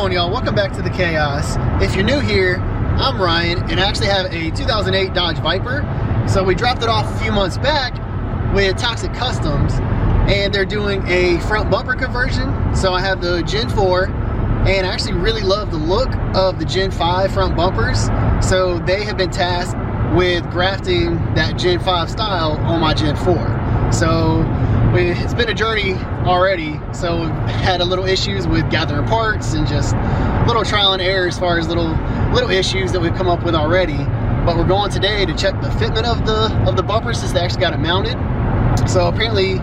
going, y'all? Welcome back to the chaos. If you're new here, I'm Ryan, and I actually have a 2008 Dodge Viper. So we dropped it off a few months back with Toxic Customs, and they're doing a front bumper conversion. So I have the Gen 4, and I actually really love the look of the Gen 5 front bumpers. So they have been tasked with grafting that Gen 5 style on my Gen 4. So it's been a journey already. So we've had a little issues with gathering parts and just little trial and error as far as little issues that we've come up with already. But we're going today to check the fitment of the bumper since they actually got it mounted. So apparently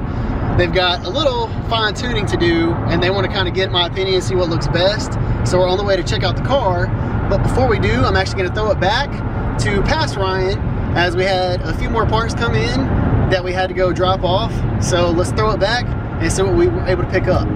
they've got a little fine tuning to do, and they want to kind of get my opinion and see what looks best. So we're on the way to check out the car. But before we do, I'm actually going to throw it back to past Ryan, as we had a few more parts come in that we had to go drop off. So let's throw it back and see what we were able to pick up.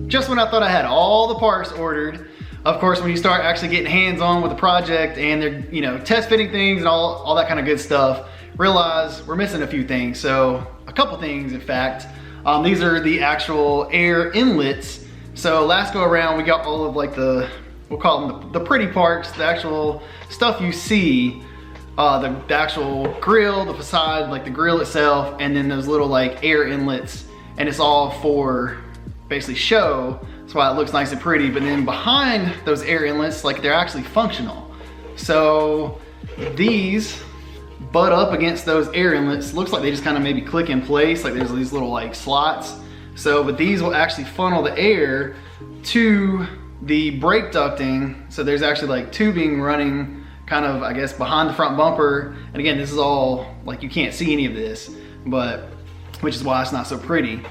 Just when I thought I had all the parts ordered, of course, when you start actually getting hands-on with the project and they're, you know, test fitting things and all that kind of good stuff, realize we're missing a few things. So a couple things, in fact. These are the actual air inlets. So last go around, we got all of like we'll call them the pretty parts, the actual stuff you see, the actual grill, the facade, like the grill itself, and then those little like air inlets, and it's all for basically show. That's why it looks nice and pretty. But then behind those air inlets, like they're actually functional. So these butt up against those air inlets. Looks like they just kind of maybe click in place, like there's these little like slots. So, but these will actually funnel the air to the brake ducting. So there's actually like tubing running kind of, I guess, behind the front bumper. And again, this is all, like you can't see any of this, but, which is why it's not so pretty.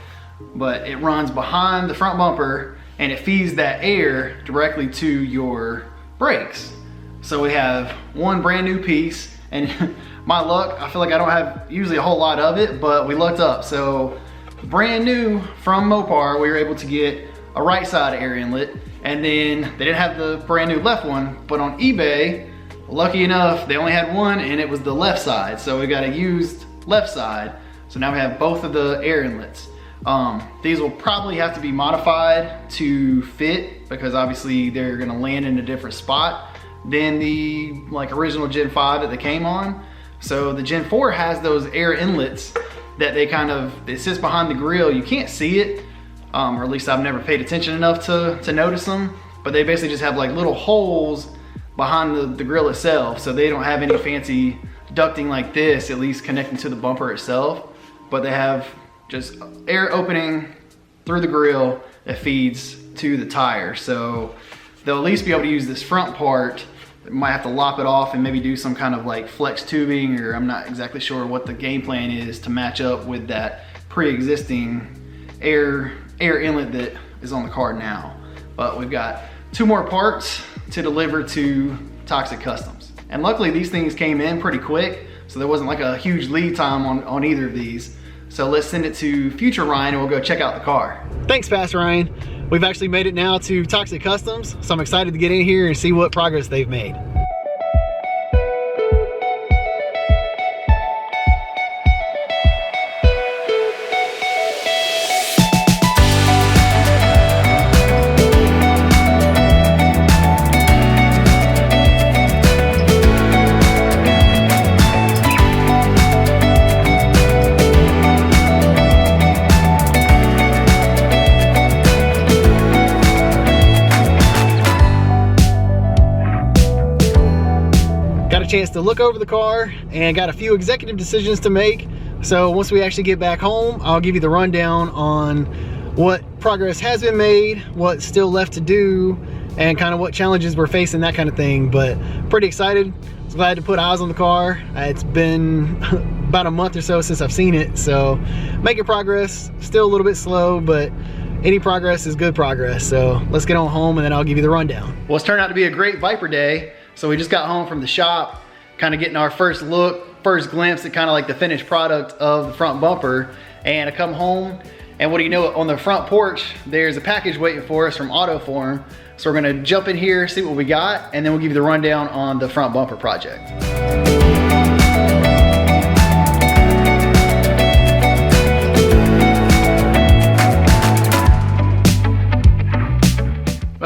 But it runs behind the front bumper and it feeds that air directly to your brakes. So we have one brand new piece, and my luck, I feel like I don't have usually a whole lot of it, but we lucked up. So brand new from Mopar, we were able to get a right side air inlet, and then they didn't have the brand new left one, but on eBay, lucky enough, they only had one and it was the left side. So we got a used left side. So now we have both of the air inlets. These will probably have to be modified to fit, because obviously they're gonna land in a different spot than the like original Gen 5 that they came on. So the Gen 4 has those air inlets that it sits behind the grill. You can't see it, or at least I've never paid attention enough to notice them, but they basically just have like little holes behind the grill itself. So they don't have any fancy ducting like this, at least connecting to the bumper itself, but they have just air opening through the grill that feeds to the tire. So they'll at least be able to use this front part. They might have to lop it off and maybe do some kind of like flex tubing, or I'm not exactly sure what the game plan is to match up with that pre-existing air inlet that is on the car now. But we've got two more parts to deliver to Toxic Customs. And luckily these things came in pretty quick, so there wasn't like a huge lead time on either of these. So let's send it to future Ryan and we'll go check out the car. Thanks, Fast Ryan. We've actually made it now to Toxic Customs, so I'm excited to get in here and see what progress they've made. Chance to look over the car and got a few executive decisions to make. So once we actually get back home, I'll give you the rundown on what progress has been made, what's still left to do, and kind of what challenges we're facing, that kind of thing. But pretty excited. I was glad to put eyes on the car. It's been about a month or so since I've seen it, so making progress. Still a little bit slow, but any progress is good progress. So let's get on home and then I'll give you the rundown. Well, it's turned out to be a great Viper day. So we just got home from the shop, kind of getting our first look, first glimpse at kind of like the finished product of the front bumper. And I come home, and what do you know, on the front porch, there's a package waiting for us from AutoForm. So we're gonna jump in here, see what we got, and then we'll give you the rundown on the front bumper project.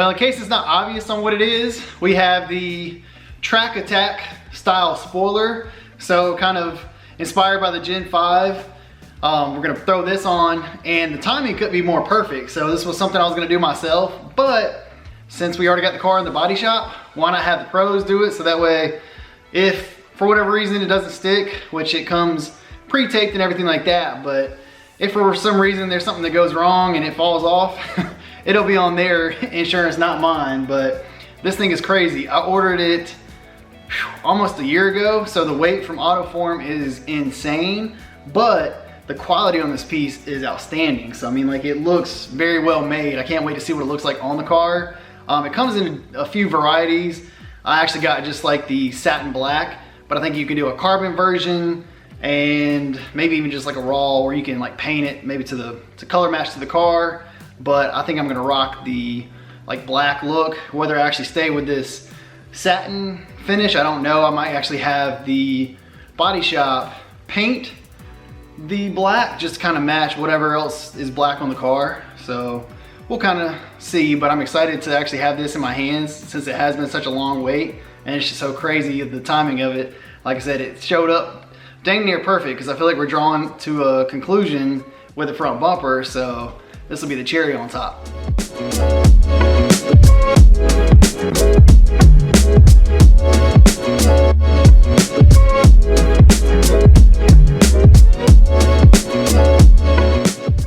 Well, in case it's not obvious on what it is, we have the Track Attack style spoiler. So kind of inspired by the Gen 5. We're gonna throw this on, and the timing couldn't be more perfect. So this was something I was gonna do myself, but since we already got the car in the body shop, why not have the pros do it? So that way, if for whatever reason it doesn't stick, which it comes pre-taped and everything like that, but if for some reason there's something that goes wrong and it falls off, it'll be on their insurance, not mine. But this thing is crazy. I ordered it almost a year ago, so the weight from AutoForm is insane, but the quality on this piece is outstanding. So I mean, like, it looks very well made. I can't wait to see what it looks like on the car. It comes in a few varieties. I actually got just like the satin black, but I think you can do a carbon version and maybe even just like a raw where you can like paint it maybe to color match to the car. But I think I'm gonna rock the like black look. Whether I actually stay with this satin finish, I don't know. I might actually have the body shop paint the black just to kind of match whatever else is black on the car. So we'll kind of see, but I'm excited to actually have this in my hands since it has been such a long wait, and it's just so crazy the timing of it. Like I said, it showed up dang near perfect because I feel like we're drawing to a conclusion with the front bumper, so this will be the cherry on top.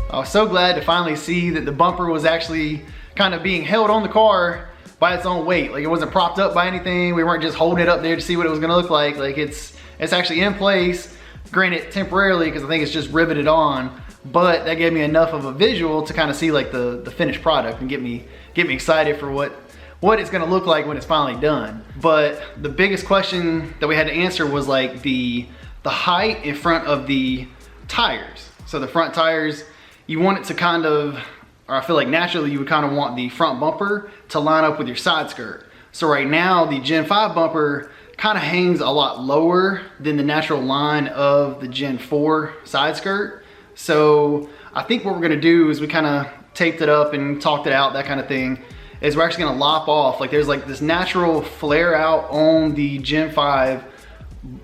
I was so glad to finally see that the bumper was actually kind of being held on the car by its own weight. Like, it wasn't propped up by anything. We weren't just holding it up there to see what it was gonna look like. Like, it's actually in place, granted temporarily because I think it's just riveted on, but that gave me enough of a visual to kind of see like the finished product and get me excited for what it's gonna look like when it's finally done. But the biggest question that we had to answer was like the height in front of the tires. So the front tires, you want it to kind of, or I feel like naturally you would kind of want the front bumper to line up with your side skirt. So right now the Gen 5 bumper kind of hangs a lot lower than the natural line of the Gen 4 side skirt. So I think what we're gonna do is we kind of taped it up and talked it out, that kind of thing, is we're actually gonna lop off. Like, there's like this natural flare out on the Gen 5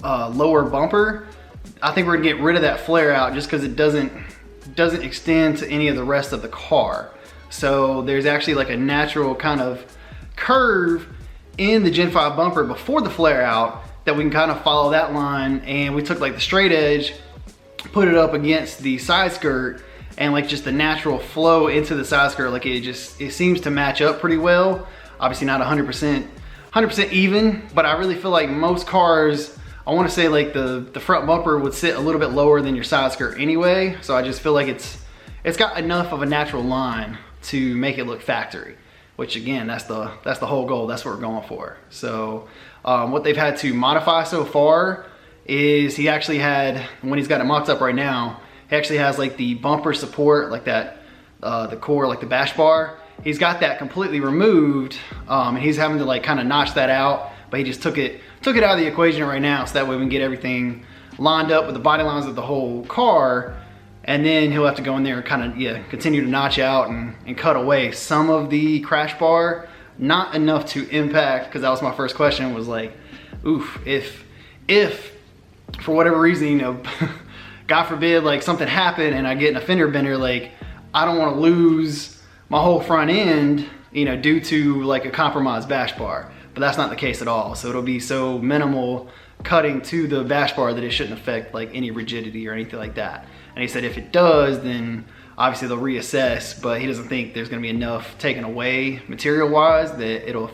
lower bumper. I think we're gonna get rid of that flare out just because it doesn't extend to any of the rest of the car. So there's actually like a natural kind of curve in the Gen 5 bumper before the flare out that we can kind of follow that line, and we took like the straight edge, put it up against the side skirt, and like just the natural flow into the side skirt, like it seems to match up pretty well. Obviously not 100% even, but I really feel like most cars, I want to say like the front bumper would sit a little bit lower than your side skirt anyway. So I just feel like it's got enough of a natural line to make it look factory, which again, that's the whole goal. That's what we're going for. So what they've had to modify so far is he actually had, when he's got it mocked up right now, he actually has like the bumper support, like that, the core, like the bash bar. He's got that completely removed, and he's having to like kind of notch that out, but he just took it out of the equation right now, so that way we can get everything lined up with the body lines of the whole car, and then he'll have to go in there and kind of, continue to notch out and cut away some of the crash bar, not enough to impact, because that was my first question, was like, oof, if for whatever reason, God forbid, like something happened and I get in a fender bender, like I don't want to lose my whole front end, due to like a compromised bash bar. But that's not the case at all. So it'll be so minimal cutting to the bash bar that it shouldn't affect like any rigidity or anything like that. And he said if it does, then obviously they'll reassess, but he doesn't think there's gonna be enough taken away material wise that it'll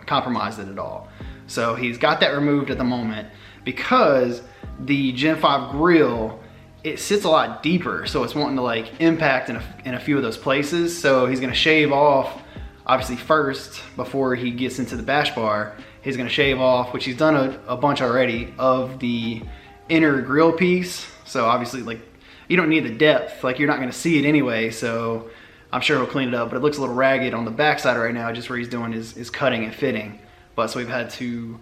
compromise it at all. So he's got that removed at the moment because the Gen 5 grill, it sits a lot deeper, so it's wanting to like impact in a few of those places. So he's gonna shave off, obviously first, before he gets into the bash bar, he's gonna shave off, which he's done a bunch already, of the inner grill piece. So obviously, like, you don't need the depth, like you're not gonna see it anyway, so I'm sure he'll clean it up, but it looks a little ragged on the backside right now, just where he's doing his cutting and fitting. But so we've had to,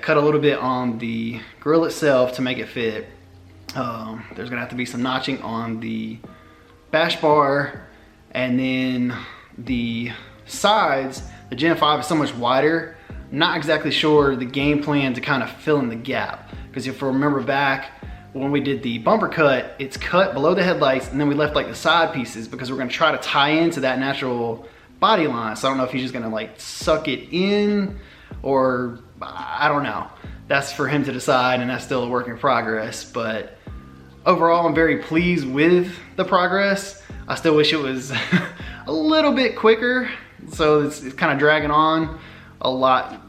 cut a little bit on the grill itself to make it fit. There's gonna have to be some notching on the bash bar, and then the sides, the Gen 5 is so much wider. Not exactly sure the game plan to kind of fill in the gap. Because if you remember back when we did the bumper cut, it's cut below the headlights and then we left like the side pieces because we're gonna try to tie into that natural body line. So I don't know if he's just gonna like suck it in or I don't know. That's for him to decide, and that's still a work in progress. But overall, I'm very pleased with the progress. I still wish it was a little bit quicker. So it's kind of dragging on a lot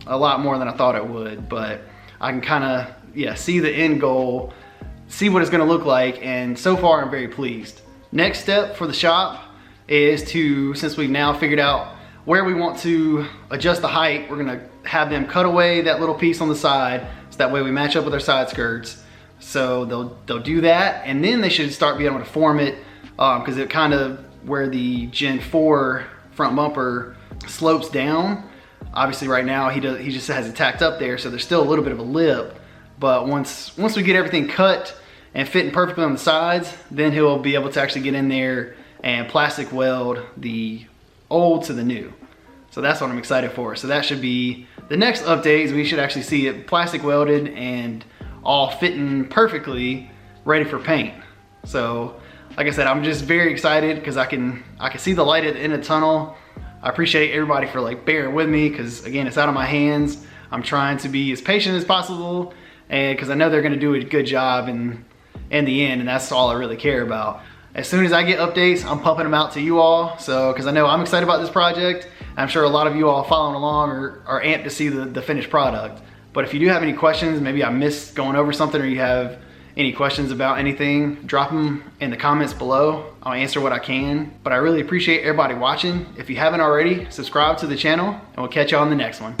more than I thought it would. But I can kind of, yeah, see the end goal, see what it's gonna look like, and so far I'm very pleased. Next step for the shop is to, since we've now figured out where we want to adjust the height, we're gonna have them cut away that little piece on the side so that way we match up with our side skirts. So they'll do that, and then they should start being able to form it because it kind of, where the Gen 4 front bumper slopes down, obviously right now he just has it tacked up there, so there's still a little bit of a lip. But once we get everything cut and fitting perfectly on the sides, then he'll be able to actually get in there and plastic weld the old to the new. So that's what I'm excited for. So that should be the next updates. We should actually see it plastic welded and all fitting perfectly, ready for paint. So like I said, I'm just very excited because I can see the light at the end of the tunnel. I appreciate everybody for like bearing with me because again, it's out of my hands. I'm trying to be as patient as possible, and because I know they're gonna do a good job in the end, and that's all I really care about. As soon as I get updates, I'm pumping them out to you all. So, because I know I'm excited about this project. I'm sure a lot of you all following along are amped to see the finished product. But if you do have any questions, maybe I missed going over something, or you have any questions about anything, drop them in the comments below. I'll answer what I can. But I really appreciate everybody watching. If you haven't already, subscribe to the channel, and we'll catch you on the next one.